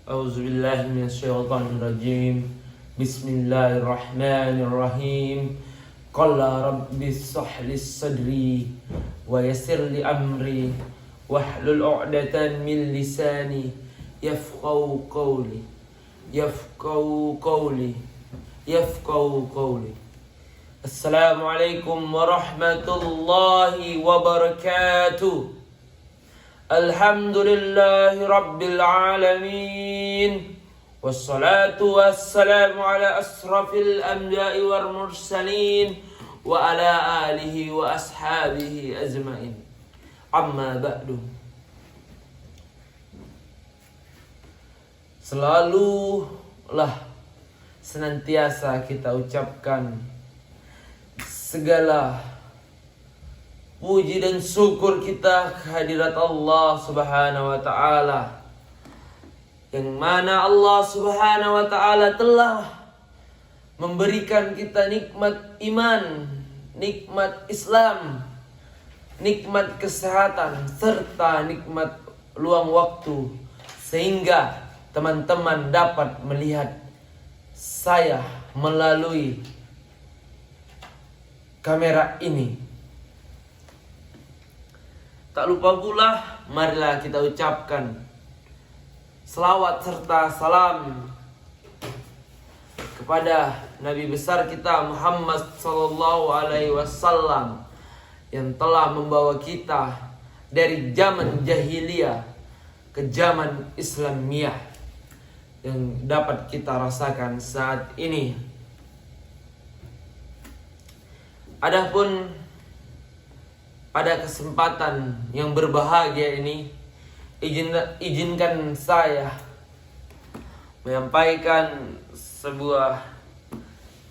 A'udzubillahi minasyaitonirrajim. Bismillahirrahmanirrahim. Qala rabbi shrah li sadri wa yassir li amri wahlul 'uqdatam min lisani yafqahu qawli. Assalamualaikum warahmatullahi wabarakatuh. Alhamdulillahi rabbil alamin. Wassalatu wassalamu ala asrafil anbiya'i wal mursalin wa ala alihi wa ashabihi ajma'in. Amma ba'du. Selalulah senantiasa kita ucapkan segala puji dan syukur kita kehadirat Allah Subhanahu wa taala, yang mana Allah Subhanahu wa taala telah memberikan kita nikmat iman, nikmat Islam, nikmat kesehatan, serta nikmat luang waktu, sehingga teman-teman dapat melihat saya melalui kamera ini. Tak lupa pula, marilah kita ucapkan selawat serta salam kepada Nabi besar kita Muhammad sallallahu alaihi wasallam, yang telah membawa kita dari zaman jahiliyah ke zaman Islamiyah yang dapat kita rasakan saat ini. Adapun pada kesempatan yang berbahagia ini, izinkan saya menyampaikan sebuah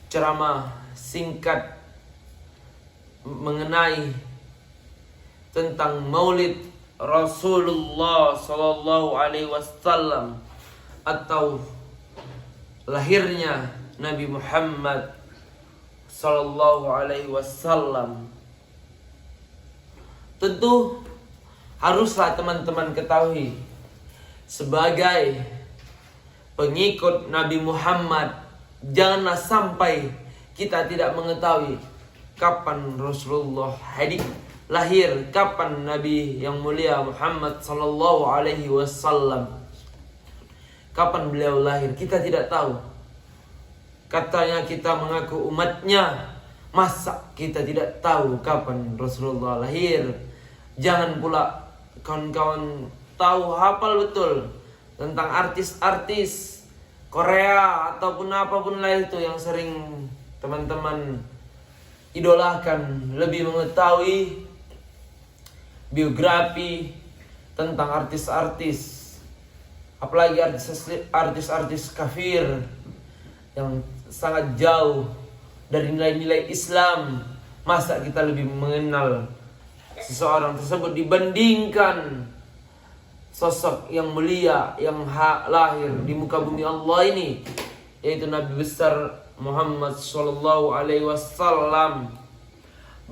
ceramah singkat mengenai tentang Maulid Rasulullah sallallahu alaihi wasallam, atau lahirnya Nabi Muhammad sallallahu alaihi wasallam. Tentu haruslah teman-teman ketahui, sebagai pengikut Nabi Muhammad, janganlah sampai kita tidak mengetahui kapan Rasulullah lahir, kapan Nabi yang mulia Muhammad sallallahu alaihi wasallam, kapan beliau lahir, kita tidak tahu. Katanya kita mengaku umatnya, masa kita tidak tahu kapan Rasulullah lahir? Jangan pula kawan-kawan tahu hafal betul tentang artis-artis Korea ataupun apapun lain itu yang sering teman-teman idolakan, lebih mengetahui biografi tentang artis-artis, apalagi artis-artis kafir yang sangat jauh dari nilai-nilai Islam. Masa kita lebih mengenal seseorang tersebut dibandingkan sosok yang mulia yang lahir di muka bumi Allah ini, yaitu Nabi besar Muhammad sallallahu alaihi wasallam.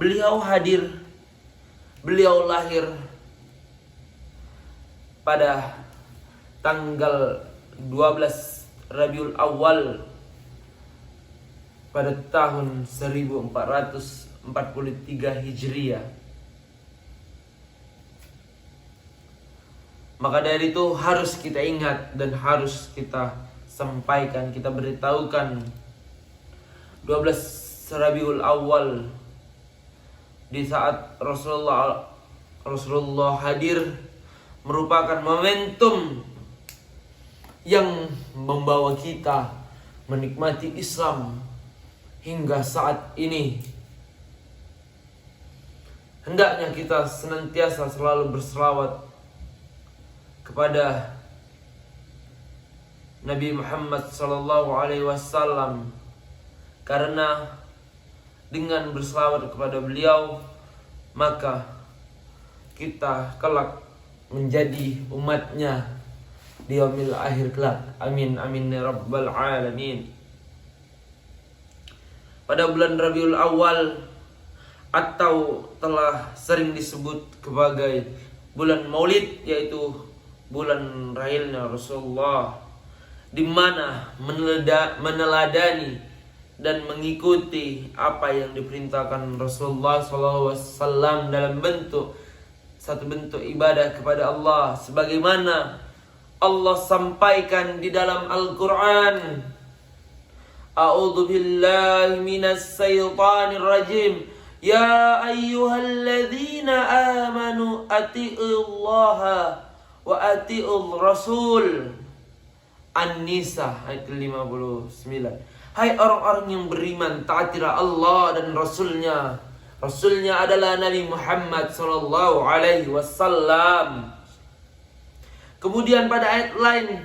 Beliau lahir pada tanggal 12 Rabiul Awal pada tahun 1443 Hijriah. Maka dari itu harus kita ingat dan harus kita sampaikan, kita beritahukan 12 Rabiul Awal, di saat Rasulullah hadir, merupakan momentum yang membawa kita menikmati Islam hingga saat ini. Hendaknya kita senantiasa selalu berselawat kepada Nabi Muhammad sallallahu alaihi wasallam, karena dengan berselawat kepada beliau maka kita kelak menjadi umatnya di yaumil akhir kelak. Amin amin ya rabbal alamin. Pada bulan Rabiul Awal, atau telah sering disebut sebagai bulan Maulid, yaitu bulan lahirnya Rasulullah di mana meneladani dan mengikuti apa yang diperintahkan Rasulullah SAW dalam satu bentuk ibadah kepada Allah, sebagaimana Allah sampaikan di dalam Al-Quran. A'udzu billahi minas syaitonir rajim. Ya ayyuhalladzina amanu atiiullaha wa atiiur rasul. An-Nisa ayat 59. Hai orang-orang yang beriman, taatilah Allah dan Rasulnya. Rasulnya adalah Nabi Muhammad sallallahu alaihi wasallam. Kemudian pada ayat lain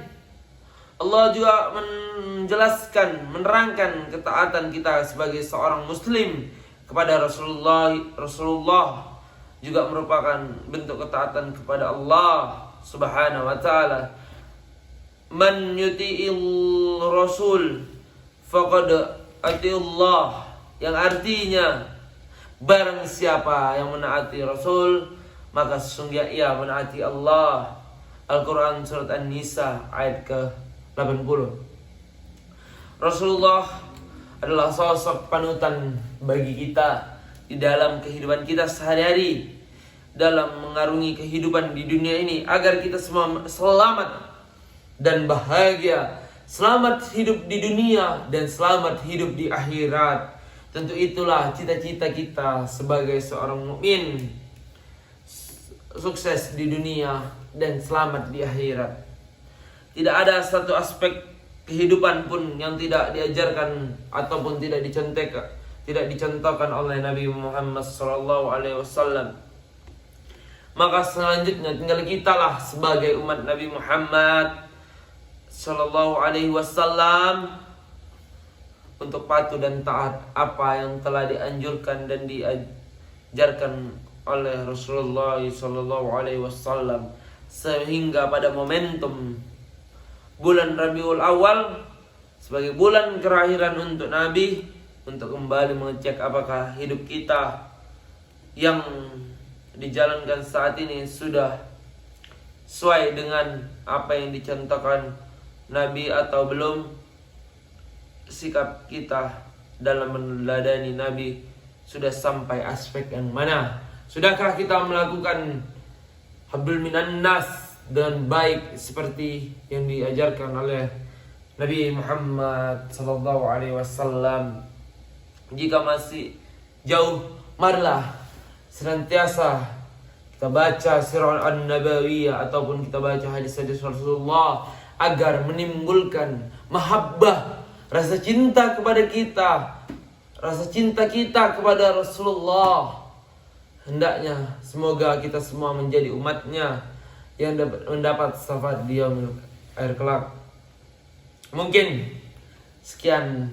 Allah juga menjelaskan, menerangkan ketaatan kita sebagai seorang muslim kepada Rasulullah juga merupakan bentuk ketaatan kepada Allah Subhanahu wa taala. Man yuti'il rasul faqad atiullah, yang artinya barang siapa yang menaati Rasul maka sesungguhnya ia menaati Allah. Al-Quran surat An-Nisa ayat ke-80. Rasulullah adalah sosok panutan bagi kita di dalam kehidupan kita sehari-hari, dalam mengarungi kehidupan di dunia ini agar kita semua selamat dan bahagia, selamat hidup di dunia dan selamat hidup di akhirat. Tentu itulah cita-cita kita sebagai seorang mukmin, sukses di dunia dan selamat di akhirat. Tidak ada satu aspek kehidupan pun yang tidak diajarkan ataupun tidak dicontohkan oleh Nabi Muhammad SAW. Maka selanjutnya tinggal kita lah sebagai umat Nabi Muhammad Sallallahu Alaihi Wasallam untuk patuh dan taat apa yang telah dianjurkan dan diajarkan oleh Rasulullah Sallallahu Alaihi Wasallam, sehingga pada momentum bulan Rabiul Awal sebagai bulan kerakhiran untuk Nabi, untuk kembali mengecek apakah hidup kita yang dijalankan saat ini sudah sesuai dengan apa yang dicontohkan Nabi atau belum. Sikap kita dalam meneladani Nabi sudah sampai aspek yang mana? Sudahkah kita melakukan hablum minan nas dengan baik seperti yang diajarkan oleh Nabi Muhammad sallallahu alaihi wasallam? Jika masih jauh, marilah senantiasa kita baca sirah an-nabawiyah ataupun kita baca hadis-hadis Rasulullah agar menimbulkan mahabbah, rasa cinta kepada kita, rasa cinta kita kepada Rasulullah. Hendaknya semoga kita semua menjadi umatnya yang mendapat syafaat di yaumil akhir kelak. Mungkin sekian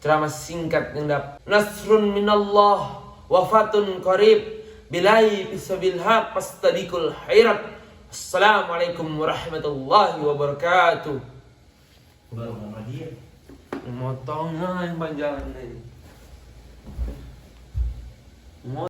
ceramah singkat yang dapat. Nasrun minallah wafatun qarib bilai bisabil haq fastadikul khairat. Assalamualaikum warahmatullahi wabarakatuh. Baru nama dia. Motongnya yang panjangan ini.